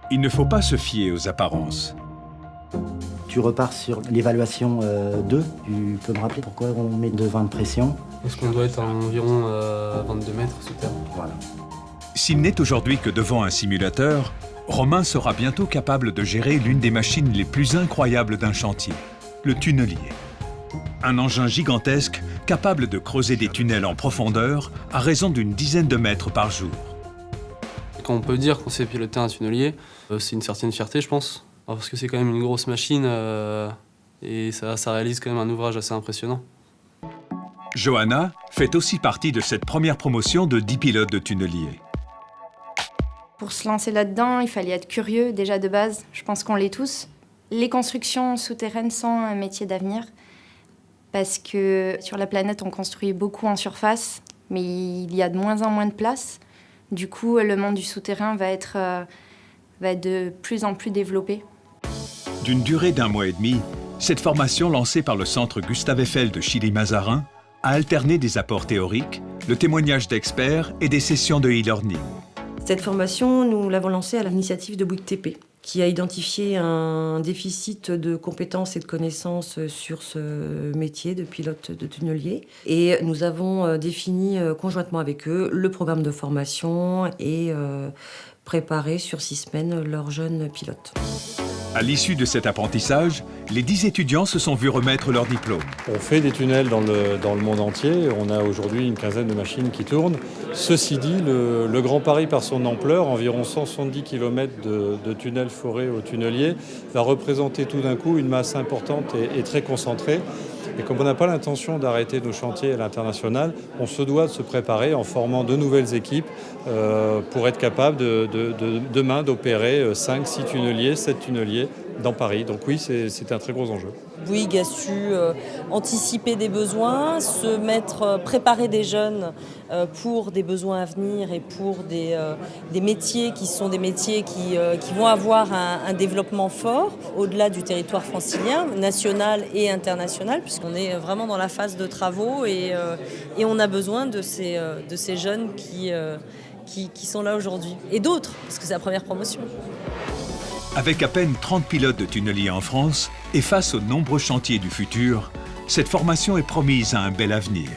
Il ne faut pas se fier aux apparences. Tu repars sur l'évaluation 2. Tu peux me rappeler pourquoi on met 2,20 de pression? Est-ce qu'on doit être à environ 22 mètres sous terre? Voilà. S'il n'est aujourd'hui que devant un simulateur, Romain sera bientôt capable de gérer l'une des machines les plus incroyables d'un chantier, le tunnelier. Un engin gigantesque capable de creuser des tunnels en profondeur à raison d'une dizaine de mètres par jour. Quand on peut dire qu'on sait piloter un tunnelier, c'est une certaine fierté, je pense. Parce que c'est quand même une grosse machine et ça réalise quand même un ouvrage assez impressionnant. Johanna fait aussi partie de cette première promotion de 10 pilotes de tunneliers. Pour se lancer là-dedans, il fallait être curieux déjà de base. Je pense qu'on l'est tous. Les constructions souterraines sont un métier d'avenir parce que sur la planète, on construit beaucoup en surface, mais il y a de moins en moins de place. Du coup, le monde du souterrain va être de plus en plus développé. D'une durée d'1 mois et demi, cette formation lancée par le centre Gustave Eiffel de Chilly-Mazarin a alterné des apports théoriques, le témoignage d'experts et des sessions de e-learning. Cette formation, nous l'avons lancée à l'initiative de Bouygues TP, qui a identifié un déficit de compétences et de connaissances sur ce métier de pilote de tunnelier. Et nous avons défini conjointement avec eux le programme de formation et préparé sur 6 semaines leurs jeunes pilotes. À l'issue de cet apprentissage, les 10 étudiants se sont vus remettre leur diplôme. On fait des tunnels dans le monde entier. On a aujourd'hui une quinzaine de machines qui tournent. Ceci dit, le Grand Paris, par son ampleur, environ 170 km de tunnels forés aux tunneliers, va représenter tout d'un coup une masse importante et très concentrée. Et comme on n'a pas l'intention d'arrêter nos chantiers à l'international, on se doit de se préparer en formant de nouvelles équipes pour être capable demain d'opérer 5, 6 tunneliers, 7 tunneliers dans Paris. Donc oui, c'est un très gros enjeu. Bouygues a su anticiper des besoins, préparer des jeunes pour des besoins à venir et pour des métiers qui sont des métiers qui vont avoir un développement fort au-delà du territoire francilien, national et international, puisqu'on est vraiment dans la phase de travaux et on a besoin de ces jeunes qui sont là aujourd'hui. Et d'autres, parce que c'est la première promotion. Avec à peine 30 pilotes de tunneliers en France et face aux nombreux chantiers du futur, cette formation est promise à un bel avenir.